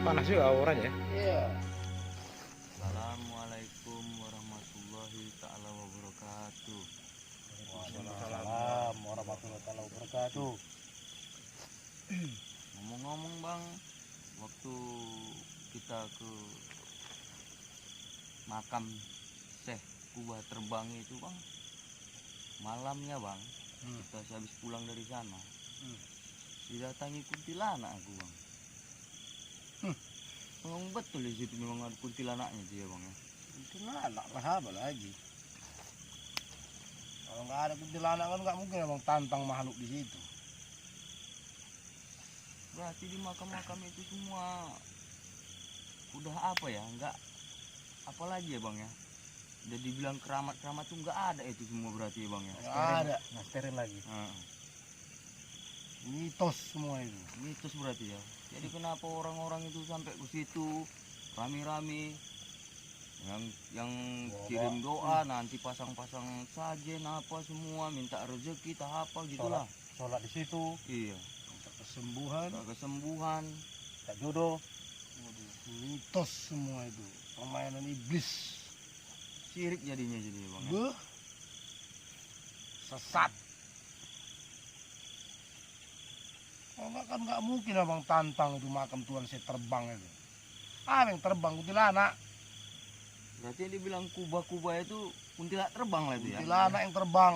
panas juga auranya. Iya. Assalamualaikum warahmatullahi taala wabarakatuh. Waalaikumsalam warahmatullahi taala wabarakatuh. Ngomong-ngomong bang, waktu kita ke makam Syekh Kubah Terbang itu bang, malamnya bang, kita habis pulang dari sana, didatangi kuntilanak aku bang. Memang betul di situ memang ada kuntilanaknya dia bang ya. Kuntilanak lah apa lagi? Kalau nggak ada kuntilanak kan nggak mungkin abang tantang makhluk di situ. Berarti di makam-makam itu semua udah apa ya, nggak apa lagi ya bang ya, udah dibilang keramat-keramat tuh nggak ada itu semua berarti ya bang ya. Nggak ada. Nah, steril lagi. Mitos semua itu. Mitos berarti ya. Jadi kenapa orang-orang itu sampai ke situ rame-rame, yang kirim doa, nanti pasang-pasang sajen apa semua, minta rezeki tak apa gitulah. Sholat di situ, Iya, Minta kesembuhan. minta kesembuhan. tak jodoh. Waduh, mitos semua itu. Permainan iblis. Syirik jadinya jadi bang ya. Beuh. Sesat. Kalau nggak kan nggak mungkin abang tantang itu makam Tuhan saya terbang itu. Apa yang terbang kuntilanak? Berarti yang dibilang kubah-kubah itu kuntilanak terbang lah itu ya. Kuntilanak yang terbang.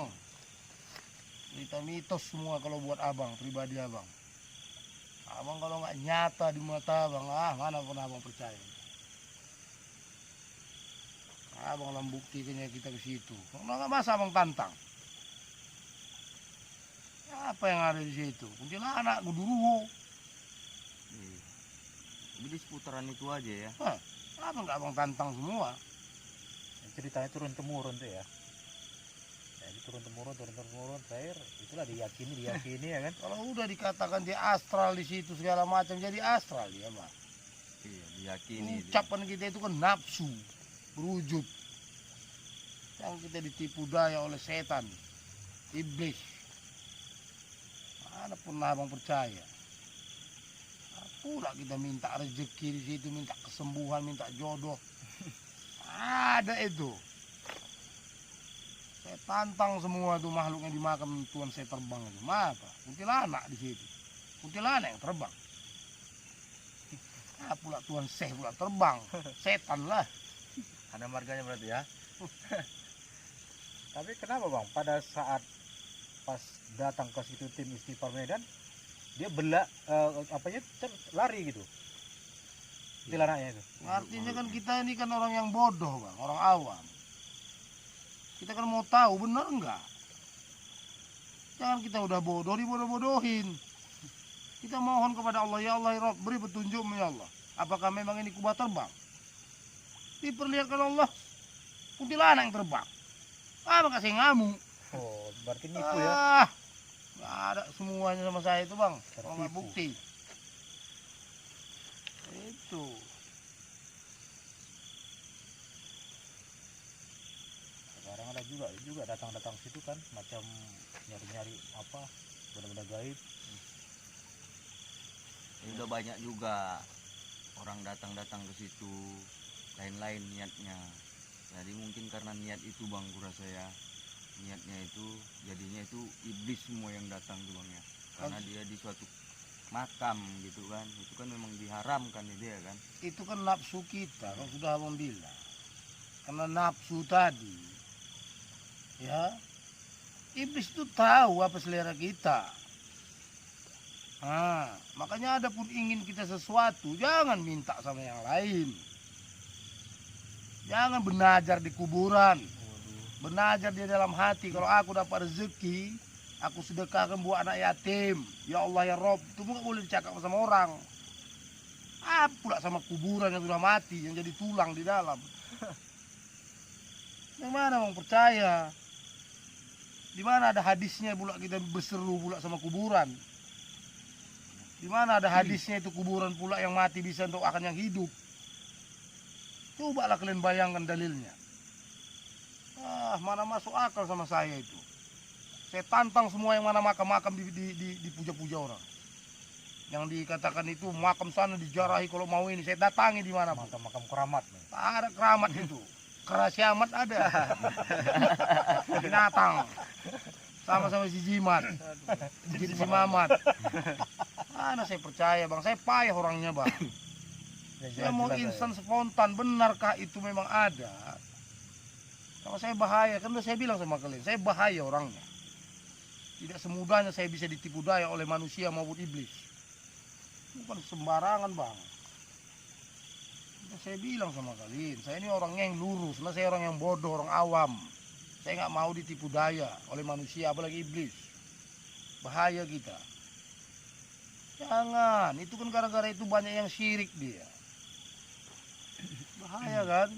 Cerita mitos semua kalau buat abang, pribadi abang. Abang kalau nggak nyata di mata abang, mana pun abang percaya. Abang lah buktikannya kita ke situ. Kalau nggak masa abang tantang. Apa yang ada di situ? Kuntilanak, guduru. Iya. Jadi seputaran itu aja ya. Apa nggak abang tantang semua? Ceritanya turun temurun tuh ya. Jadi turun temurun, terakhir itulah diyakini ya kan. Kalau udah dikatakan dia astral di situ segala macam, jadi astral dia mah. Iya, diyakini. Ucapan kita itu kan nafsu, berwujud. Yang kita ditipu daya oleh setan, iblis. Mana pernah abang percaya? Pula kita minta rezeki di situ, minta kesembuhan, minta jodoh. Ada itu. Saya tantang semua tuh makhluk yang di makam Tuhan saya terbang itu. Apa? Kuntilanak di situ. Kuntilanak yang terbang. Pula Tuhan Syekh pula terbang. Setan lah. Ada marganya berarti ya. Tapi kenapa bang? Pada saat pas datang ke situ tim Istighfar Medan, dia lari gitu. Kuntilanaknya itu. Artinya kan kita ini kan orang yang bodoh bang, orang awam. Kita kan mau tahu benar enggak. Jangan kita udah bodoh dibodoh-bodohin. Kita mohon kepada Allah, ya Allah ya Rabb, beri petunjuk ya Allah. Apakah memang ini kubah terbang? Diperlihatkan Allah kuntilanak yang terbang. Apa kasih ngamuk? Oh, berarti nipu ya. Nggak ada semuanya sama saya itu bang. Kalau nggak Tertipu. bukti. Itu. Sekarang ada juga datang situ kan, macam nyari-nyari apa, benda-benda gaib. Ini udah banyak juga orang datang ke situ, lain-lain niatnya. Jadi mungkin karena niat itu bang, kurasa ya, niatnya itu jadinya itu iblis semua yang datang tuh bang ya. Karena dia di suatu makam gitu kan, itu kan memang diharamkan ya dia kan. Itu kan nafsu kita, kan sudah abang bilang. Karena nafsu tadi, ya, iblis itu tahu apa selera kita. Makanya ada pun ingin kita sesuatu, jangan minta sama yang lain. Jangan benajar di kuburan. Benajar di dalam hati. Kalau aku dapat rezeki, aku sedekahkan buat anak yatim. Ya Allah ya Rob, itu nggak boleh dicakap sama orang. Pula sama kuburan yang sudah mati, yang jadi tulang di dalam. Yang mana mau percaya? Di mana ada hadisnya pula kita berseru pula sama kuburan? Di mana ada hadisnya itu kuburan pula yang mati bisa untuk akan yang hidup? Cobalah kalian bayangkan dalilnya. Mana masuk akal sama saya itu. Saya tantang semua yang mana makam-makam dipuja-puja orang. Yang dikatakan itu makam sana dijarahi kalau mau ini. Saya datangi di mana pun. makam-makam keramat nih. Tak ada keramat itu. Kerasiamat ada. Binatang. Sama-sama si jimat. Si Mamat. Mana saya percaya bang. Saya payah orangnya bang. Saya mau instan spontan. Benarkah itu memang ada? Kalau saya bahaya. Kan udah saya bilang sama kalian. Saya bahaya orangnya. Tidak semudahnya saya bisa ditipu daya oleh manusia maupun iblis. Bukan sembarangan bang. Udah saya bilang sama kalian, saya ini orangnya yang lurus, nah saya orang yang bodoh, orang awam. Saya nggak mau ditipu daya oleh manusia, apalagi iblis. Bahaya kita. Jangan, itu kan gara-gara itu banyak yang syirik dia. Bahaya kan?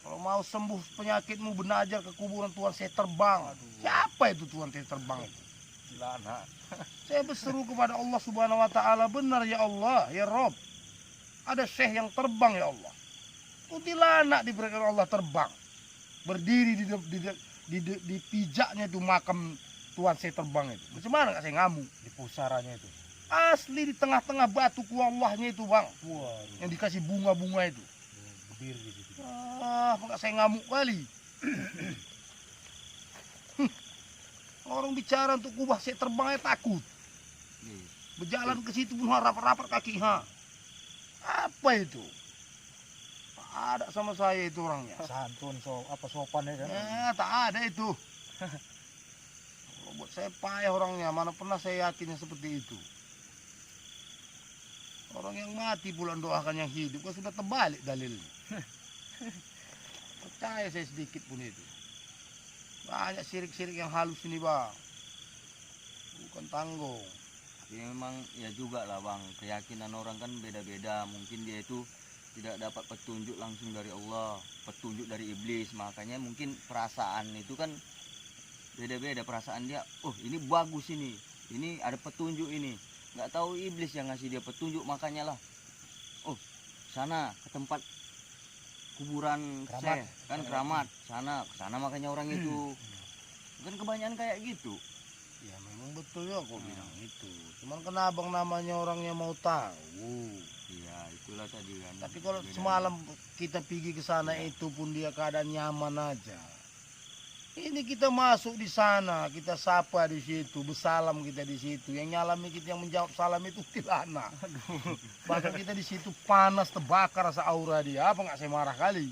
Kalau mau sembuh penyakitmu benajar ke kuburan Tuhan saya terbang. Siapa itu Tuhan saya terbang itu? Lana. Saya berseru kepada Allah Subhanahu wa taala, benar ya Allah, ya Rob. Ada syekh yang terbang ya Allah. Kuntilanak diberikan Allah terbang. Berdiri di pijaknya itu makam Tuhan saya terbang itu. Bagaimana nggak saya ngamuk? Di pusaranya itu. Asli di tengah-tengah batu kuallahnya itu bang. Waduh. Yang dikasih bunga-bunga itu. Berdiri di situ. Nggak saya ngamuk kali. Orang bicara untuk kubah saya terbangnya takut. Nih, Berjalan ke situ pun rapat-rapat kaki. Apa itu? Tak ada sama saya itu orangnya. Santun, sopan ya kan. Tak ada itu. Kalau buat saya payah orangnya. Mana pernah saya yakinnya seperti itu. Orang yang mati pula doakan yang hidup. Kan sudah terbalik dalilnya. Percaya saya sedikit pun itu. Banyak sirik-sirik yang halus ini bang. Bukan tanggung. tapi memang ya juga lah bang, keyakinan orang kan beda-beda. Mungkin dia itu tidak dapat petunjuk langsung dari Allah, petunjuk dari iblis. Makanya mungkin perasaan itu kan beda-beda perasaan dia. Oh ini bagus ini ada petunjuk ini. Nggak tahu iblis yang ngasih dia petunjuk, makanya lah. Oh sana ke tempat kuburan Keramat. kan keramat, sana makanya orang itu. Kan kebanyakan kayak gitu. Ya memang betul ya kok bilang itu. Cuman kenapa abang namanya orangnya mau tahu. Iya itulah tadi kan. Tapi kalau Bedanya. semalam kita pergi ke sana Iya. itu pun dia keadaan nyaman aja. Ini kita masuk di sana, kita sapa di situ, bersalam kita di situ. Yang nyalami kita, yang menjawab salam itu tilana. Bahkan kita di situ panas, terbakar rasa aura dia. Apa nggak saya marah kali?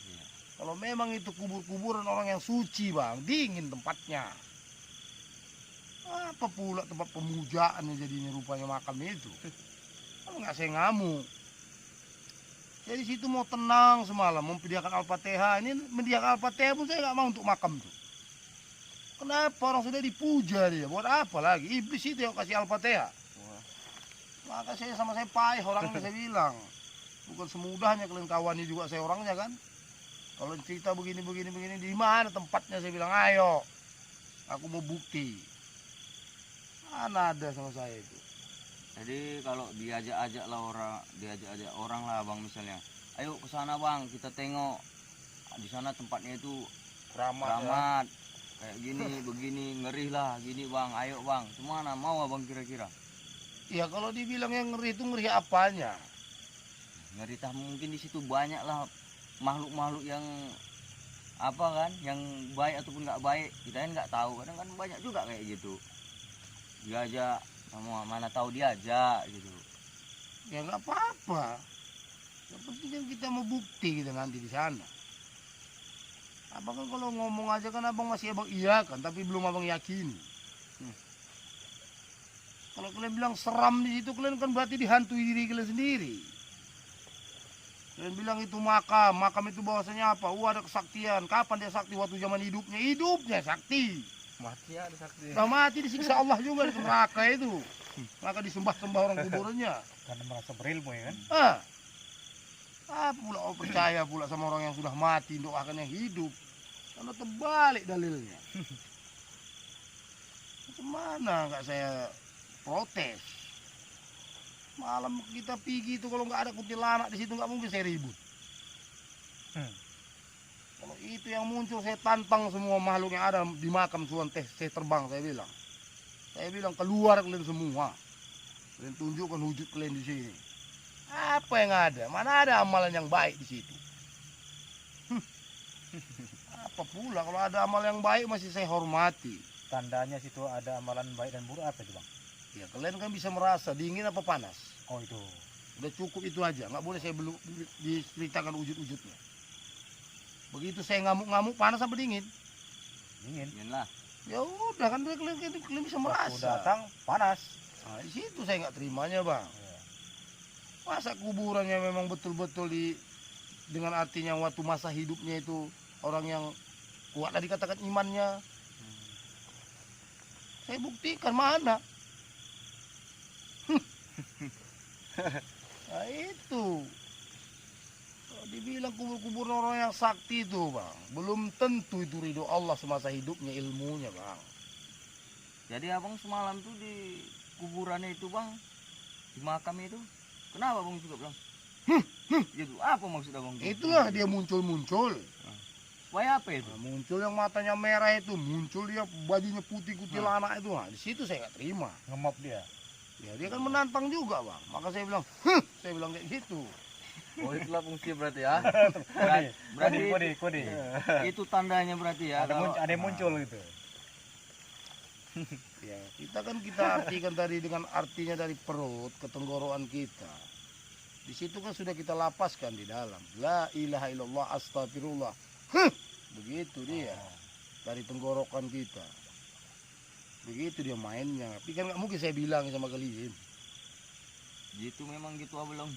Iya. Kalau memang itu kubur-kuburan orang yang suci bang, dingin tempatnya. Apa pula tempat pemujaannya jadinya rupanya makam itu. Kalau nggak saya ngamuk. Jadi situ mau tenang semalam, memperdiakan Al-Fatihah. Ini mendiakan Al-Fatihah pun saya nggak mau untuk makam tuh. Kenapa orang sudah dipuja dia? Buat apa lagi? Iblis itu yang kasih Al-Fatihah. Wah, Maka saya sama saya payah orangnya saya bilang. Bukan semudahnya kalian kawani juga saya orangnya kan. Kalau cerita begini di mana tempatnya saya bilang ayo. Aku mau bukti. Mana ada sama saya itu. jadi kalau diajak-ajak orang lah bang, misalnya ayo ke sana bang, kita tengok di sana tempatnya itu keramat kayak gini begini, ngeri lah gini bang, ayo bang, gimana mau abang kira-kira? Ya kalau dibilang yang ngeri itu ngeri apanya? Ngeri tah mungkin di situ banyak lah makhluk-makhluk yang apa kan, yang baik ataupun nggak baik, kita kan nggak tahu. Kadang kan banyak juga kayak gitu, diajak sama mana tahu diajak gitu. Ya nggak apa-apa. Yang penting kan kita mau bukti kita nanti di sana. Abang kan kalau ngomong aja kan abang masih abang iya kan, tapi belum abang yakini. Kalau kalian bilang seram di situ, kalian kan berarti dihantui diri kalian sendiri. Kalian bilang itu makam itu bahwasanya apa? Ada kesaktian. Kapan dia sakti? Waktu zaman hidupnya sakti. Mati ada sakti. Nah mati disiksa Allah juga di neraka itu. Maka disembah-sembah orang kuburannya. Karena merasa berilmu ya kan. Pula percaya pula sama orang yang sudah mati doakan yang hidup. Karena terbalik dalilnya. Kemana nggak saya protes? Malam kita pergi itu kalau nggak ada kuntilanak di situ nggak mungkin saya ribut. Kalau itu yang muncul saya tantang semua makhluk yang ada di makam Tuhan saya terbang saya bilang. Saya bilang keluar kalian semua. Kalian tunjukkan wujud kalian di sini. Apa yang ada? Mana ada amalan yang baik di situ? Apa pula kalau ada amal yang baik masih saya hormati. Tandanya situ ada amalan baik dan buruk apa itu bang? Ya kalian kan bisa merasa dingin apa panas. Oh itu. Udah cukup itu aja, nggak boleh saya belum diceritakan wujud-wujudnya. Begitu saya ngamuk-ngamuk panas apa dingin? Dingin. Ingin lah. Ya udah kan kalian bisa Waktu merasa. datang panas. Nah, di situ saya nggak terimanya bang. Ya. Masa kuburannya memang betul-betul dengan artinya waktu masa hidupnya itu orang yang kuatlah dikatakan imannya. Saya buktikan mana. Nah itu. Kalau dibilang kubur-kubur orang yang sakti itu bang, belum tentu itu ridho Allah semasa hidupnya ilmunya bang. Jadi abang semalam tuh di kuburannya itu bang, di makam itu, kenapa bang suka bilang? Gitu, apa maksud abang? Itulah dia muncul-muncul. Supaya apa itu? Nah, muncul yang matanya merah itu, muncul dia bajunya putih kuntilanak itu. Nah, di situ saya nggak terima. Ngemop dia. Ya dia kan menantang juga bang. Maka saya bilang, saya bilang kayak gitu. Oh itulah fungsi berarti ya. Kode, Berarti kode. itu tandanya berarti ya. Ada yang muncul gitu. Ya kita artikan tadi dengan artinya dari perut ke tenggorokan kita. Di situ kan sudah kita lapaskan di dalam. La ilaha illallah astagfirullah. Begitu dia dari tenggorokan kita. Begitu dia mainnya. Tapi kan nggak mungkin saya bilang sama kalian. Gitu memang gitu abang bilang.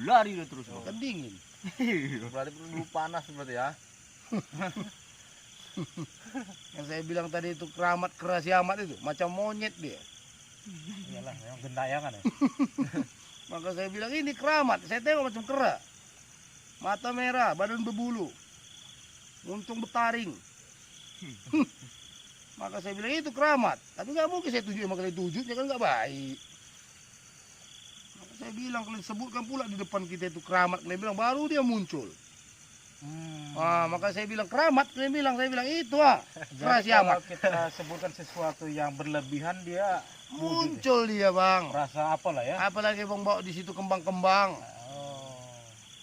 Lari dia terus. Kan dingin. Berarti perlu panas berarti ya. Yang saya bilang tadi itu keramat kerasi amat itu macam monyet dia. Iyalah, memang gentayangan ya. Maka saya bilang ini keramat. Saya tengok macam kera. Mata merah, badan berbulu. Untung betaring. Maka saya bilang itu keramat. Tapi nggak mungkin saya tunjuk sama kalian wujudnya kan nggak baik. Maka saya bilang kalian sebutkan pula di depan kita itu keramat. Kalian bilang baru dia muncul. Maka saya bilang keramat. Kalian bilang, saya bilang itu kerasi Jadi amat. kalau kita sebutkan sesuatu yang berlebihan dia Muncul dia bang. rasa apalah ya. Apalagi bang bawa di situ kembang-kembang. Oh.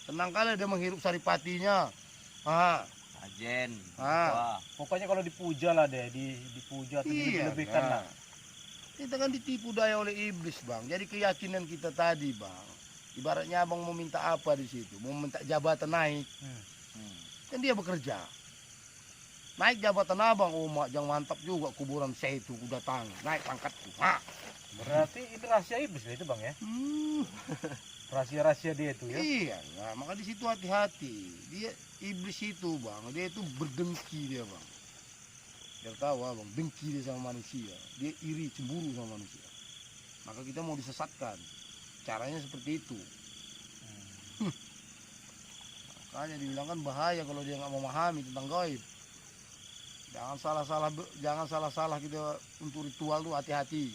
Senang kali dia menghirup saripatinya. Ajen. Ah. Wah. Pokoknya kalau dipuja lah deh, dipuja atau Iya, dilebihkan nah. lah. Kita kan ditipu daya oleh iblis bang. Jadi keyakinan kita tadi bang. Ibaratnya abang mau minta apa di situ? Mau minta jabatan naik. Kan dia bekerja. Naik jabatan abang. Oh mak jangan mantap juga kuburan saya itu ku datang. Naik pangkatku. Berarti itu rahasia iblis lah itu bang ya. Rahasia-rahasia dia itu ya. Iya. Nah, maka di situ hati-hati. Dia iblis itu bang. Dia itu berdengki dia bang. Biar tahu abang. Dengki dia sama manusia. Dia iri cemburu sama manusia. Maka kita mau disesatkan. Caranya seperti itu. Makanya dibilang kan bahaya kalau dia nggak memahami tentang gaib. Jangan salah-salah kita untuk ritual tuh hati-hati.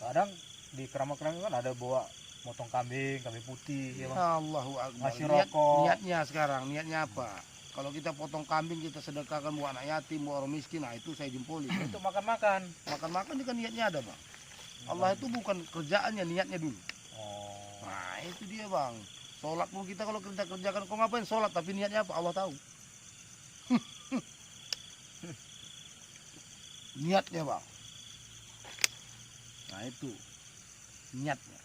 Kadang di keramat-keramat kan ada bawa motong kambing putih ya bang. Allahu Akbar. Ngasih rokok. Niatnya sekarang, niatnya apa? Kalau kita potong kambing kita sedekahkan buat anak yatim, buat orang miskin, nah itu saya jempoli. Untuk makan-makan. Makan-makan juga niatnya ada bang. Allah itu bukan kerjaannya, niatnya dulu. Oh. Nah itu dia bang. Sholat pun kita kalau kerjakan, kok ngapain sholat? Tapi niatnya apa? Allah tahu. Niatnya bang. Nah itu niatnya.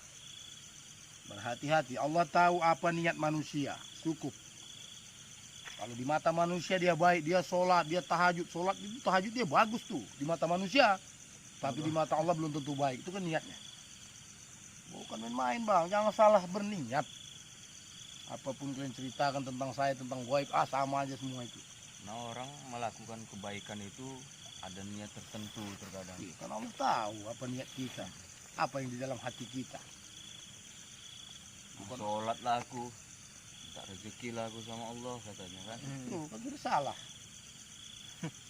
Berhati-hati. Allah tahu apa niat manusia. Cukup. Kalau di mata manusia dia baik, dia sholat, dia tahajud. Sholat itu tahajud dia bagus tuh di mata manusia. Tapi di mata Allah belum tentu baik. Itu kan niatnya. Bukan main-main bang. Jangan salah berniat. Apapun kalian ceritakan tentang saya, tentang gaib, sama aja semua itu. Nah orang melakukan kebaikan itu ada niat tertentu terkadang. Karena Allah tahu apa niat kita, apa yang di dalam hati kita. Bukan sholat lah aku, minta rezeki lah aku sama Allah katanya kan. Tuh, kan tidak salah.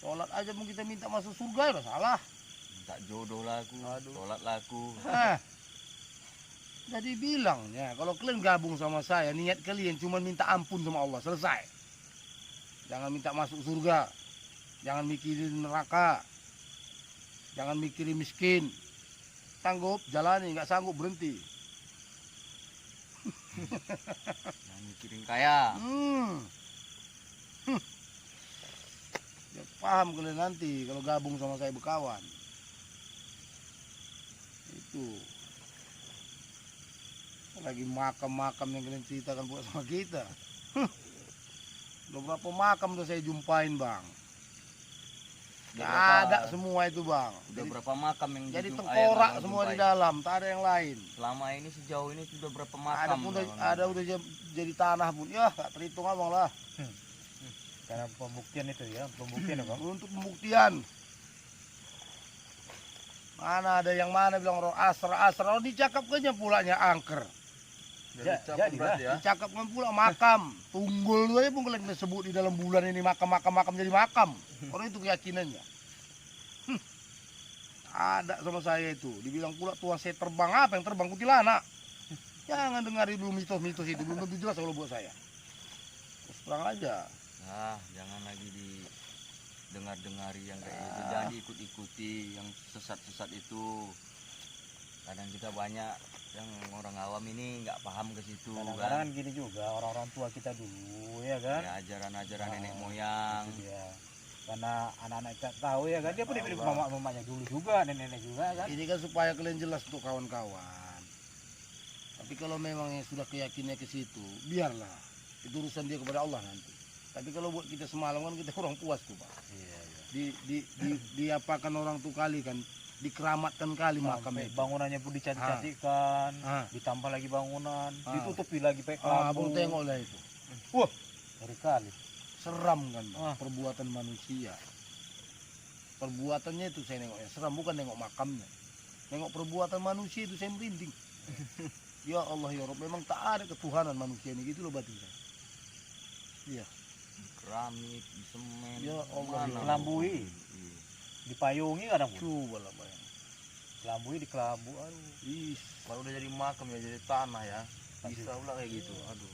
Sholat aja mau kita minta masuk surga ya udah salah. Minta jodoh lah aku, Aduh. sholat lah aku. Jadi bilang ya, kalau kalian gabung sama saya, niat kalian cuma minta ampun sama Allah, selesai. Jangan minta masuk surga, jangan mikirin neraka, jangan mikirin miskin. sanggup jalani, nggak sanggup berhenti. Jangan mikirin kaya. Ya, paham kalian nanti kalau gabung sama saya berkawan. Itu lagi makam-makam yang kalian ceritakan buat sama kita. Udah berapa makam udah saya jumpain bang. Udah Nggak berapa- ada semua itu bang. Udah berapa makam yang Jadi dijum- tengkorak yang semua di jumpai? dalam, tak ada yang lain. Selama ini sejauh ini sudah berapa Ada makam? pun Bang? ada udah jadi tanah pun, ya tak terhitung abang lah. Karena pembuktian itu ya, pembuktian ya bang. Untuk pembuktian. Mana ada yang mana bilang orang asra, oh dicakapkannya pulanya angker. Jadilah. Dicakapkan pula makam. Tunggul itu aja pun kalian sebut di dalam bulan ini makam jadi makam. Orang itu keyakinannya. Ada sama saya itu. Dibilang pula Tuhan saya terbang, apa yang terbang kuntilanak. Jangan dengari dulu mitos-mitos itu, belum tentu jelas kalau buat saya. Terus terang aja. Nah, jangan lagi didengar-dengari yang kayak gitu. Jangan diikut-ikuti yang sesat-sesat itu. Kadang kita banyak yang orang awam ini nggak paham ke situ Kadang-kadang kan. kan gini juga orang-orang tua kita dulu ya kan. Ya ajaran-ajaran Nah, nenek moyang. Itu dia. Karena anak-anak tak tahu ya kan, dia pun dari mama-mamanya dulu juga, nenek-nenek juga kan. Ini kan supaya kalian jelas untuk kawan-kawan. Tapi kalau memang yang sudah keyakinannya ke situ, biarlah. Itu urusan dia kepada Allah nanti. Tapi kalau buat kita semalam kan kita kurang puas tuh Pak. Iya, Diapakan orang tuh kali kan, dikeramatkan kali makam Sampai itu. bangunannya pun dicantik-cantikkan, ditambah lagi bangunan, ditutupi lagi pakai Abang kelambu. tengoklah itu. Ngeri kali. Seram kan Bang, perbuatan manusia. Perbuatannya itu saya nengoknya seram, bukan nengok makamnya. Nengok perbuatan manusia itu saya merinding. Ya Allah ya Rabb, memang tak ada ketuhanan manusia ini, gitu loh batin saya. Iya. Di keramik, di semen. Ya Allah, mana ya Kelambui. Iya. Dipayungi kadang pun. Coba lah bayang. Kelambui di kelambu, aduh. Ih, Kalau udah jadi makam ya jadi tanah ya. Bisa pula kayak gitu. Aduh.